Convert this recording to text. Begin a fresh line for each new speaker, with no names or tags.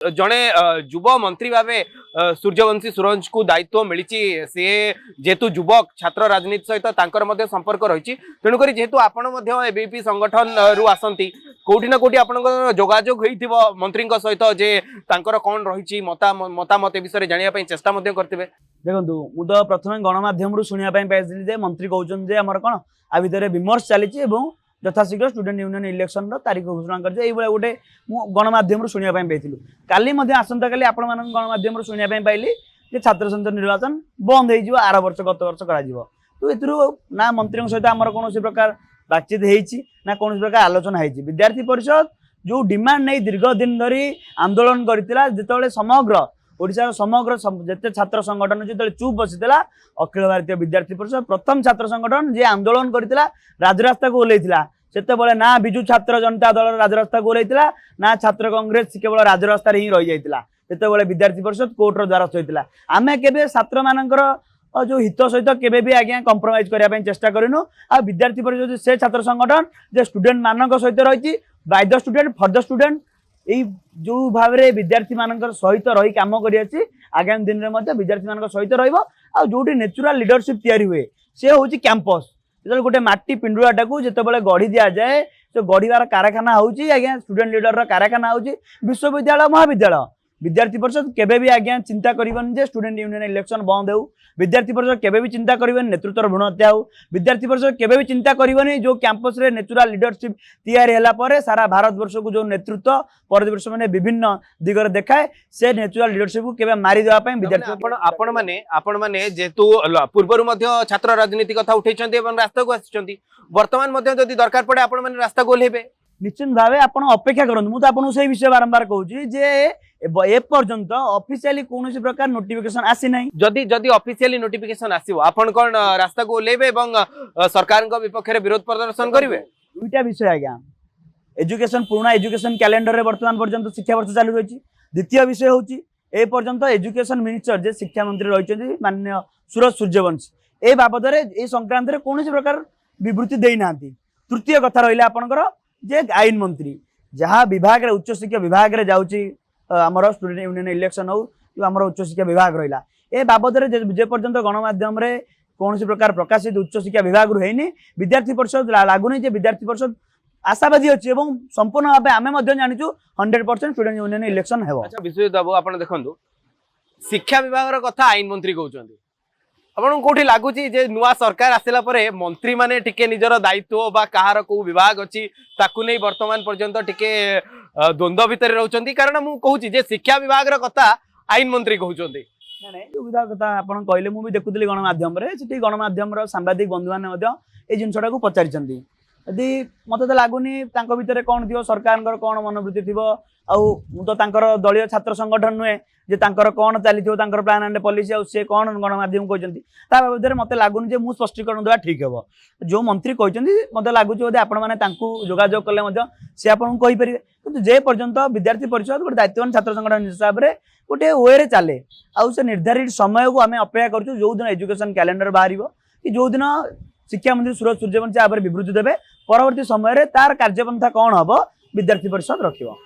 जड़े युव मंत्री भाव सूर्यवंशी सूरज को दायित्व मिली सी जेहेतु युवक छात्र राजनीति सहित संपर्क रही तेणुक जेहेतु आपी संगठन रु आसती कौटी ना कौटी आप जोगाजोग हो मंत्री सहित जे कौन रही मतामत विषय जानापी चेष्टा करते
देखो मुझे प्रथम गणमाध्यम शुणापी पाई मंत्री कहते आमर कौन आ भितर विमर्श चली यथाशीघ्र स्टूडेंट यूनियन इलेक्शन तारीख घोषणा कर गोटे गणमाध्यम शुणापी पाई काली आसंता काली आपण गणमाध्यम शुणापी पाइली छात्र संसद निर्वाचन बंद हो आर वर्ष गत वर्ष कर ना मंत्री सहित आमर कौन प्रकार बातचीत होना कौन प्रकार आलोचना होती विद्यार्थी परिषद जो डिमांड नहीं दीर्घ दिन धरी आंदोलन करता जिते समग्र ओडिशार समग्र जिते छात्र संगठन जो चुप बसीला अखिल भारतीय विद्यार्थी परिषद प्रथम छात्र संगठन जी आंदोलन करता राजरास्ता को ओल्लैला से ना बिजु छात्र जनता दल राजरास्ता को ओल्लैला ना छात्र कांग्रेस केवल राजरास्ता ही रही जाता जिते विद्यार्थी परिषद कोर्टर द्वारस्थ होता आम के छात्र मानकर जो हित सहित केबे आज्ञा कंप्रोमाइज करने चेष्टा करूँ आ विद्यार्थी परिषद से छात्र संगठन जो स्टूडेंट मान सहित रही by the student for the student यही जो भाव में विद्यार्थी मान सहित रही कम कर आगामी दिन में विद्यार्थी मान सहित रोटी नेचुरल लीडरशिप तैयारी हुए से हूँ कैंपस जो गोटे मट्टी पिंडुआटा को जिते गढ़ी दि जाए तो गढ़ार कारखाना होगी आज्ञा स्टूडेंट लीडर कारखाना होगी विश्वविद्यालय महाविद्यालय विद्यार्थी परिषद केबे भी आज्ञा चिंता करिबन जे स्टूडेंट यूनियन इलेक्शन बंद हो विद्यार्थी परिषद केबे भी चिंता करिबन नेतृत्व भ्रूण हत्या हो विद्यार्थी परिषद केबे भी चिंता करिबनी जो कैंपस रे नेचुरल लीडरशिप तैयारी होला परे सारा भारत वर्ष को जो नेतृत्व परवर्ती वर्ष में विभिन्न दिगरे देखाए से नेचुरल लीडरशिप को केबे मारी देवा पय विद्यार्थी
आपण माने जेतु पूर्वरु मध्य छात्र राजनीति कथा उठैछन्ती एवं रास्ता को आछन्ती वर्तमान मध्य जदि दरकार पड़े आपण माने रास्ता को ओल्हेबे
निश्चित भाव आपण अपेक्षा करନ୍ତୁ ମୁଁ तो आपन से विषय बारंबार कहूँ जे ए पर्यंत ऑफिशियली कौन प्रकार नोटिफिकेशन आसी नहीं
जदि जदि ऑफिशियली नोटिफिकेशन आसीबो आपण कोन रास्ता को ओलेबे एवं सरकार को विपक्ष रे विरोध प्रदर्शन करिवे
दुईटा विषय आज्ञा एजुकेशन पुराना एजुकेशन कैलेंडर रे वर्तमान पर्यंत शिक्षा वर्ष चालू रही द्वितीय विषय होची ए पर्यंत एजुकेशन मिनिस्टर जे शिक्षा मंत्री रही माननीय सूरज सूर्यवंशी ए बाबद ए संक्रांत कौन प्रकार विवृत्ति देना तृतीय कथा रहा आपंकर जे आईन मंत्री जहाँ विभाग रे उच्च शिक्षा विभाग रे जाउची आमर स्टूडेंट यूनियन इलेक्शन हो आमर उच्च शिक्षा विभाग रहा ए बाबद जे पर्यंत गणमाध्यम रे कौन प्रकार प्रकाशित उच्च शिक्षा विभाग रही विद्यार्थी परिषद लगुनि विद्यार्थी परिषद आशावादी अच्छी और संपूर्ण भाव आम जाचु 100% स्टूडेंट यूनियन इलेक्शन है।
विश्वजित बाबू आप देखो शिक्षा विभाग कथा आईन मंत्री कहते आपन कोठी लागुची जे नुआ सरकार आसिला परे मंत्री माने टिके निजर दायित्व बा कहार को विभाग अछि ताकु नै वर्तमान पर्यंत टिके द्वंद्व भितर रहउचंती कारण मु कहूची जे शिक्षा विभाग र कथा आईन मंत्री कहउचंती
नै जो विभाग कथा आपन कहले मु भी देखुतली गणमाध्यम रे सिटी गणमाध्यम र सांबादिक बंधु माने मध्य ए जिनसटा को पचारिचंती यदि मते तो लागुनी तांको भितर कोन दियो सरकार कोन मनोवृत्ति थिबो आउ मु तो तांकर दलीय छात्र संगठन नुहे जे तांकर कोन चली थियो तांकर प्लान एंड पॉलिसी आ से कोन गणमाध्यम कहचंती ता बाबद मते लागुनी जे मु स्पष्टीकरण देवा ठीक हेबो जो मंत्री कहचंती मते लागुची ओदे आपण माने तांकू जोगाजोग कले मध्य से आपण कहि परिबे किंतु जे पर्यंत विद्यार्थी परिषद गोटे दायित्ववान छात्र संगठन हिसाब रे गोटे वे रे चले आउ से निर्धारित समय को आमे अपेक्षा करछु जो दिन एजुकेशन कैलेंडर बाहरिबो कि जो दिन शिक्षा मंत्री सूरज सूर्यवंशी विवृत्ति देवे परवर्ती समय तार कार्यपंथा कौन हम विद्यार्थी परिषद रखिबो।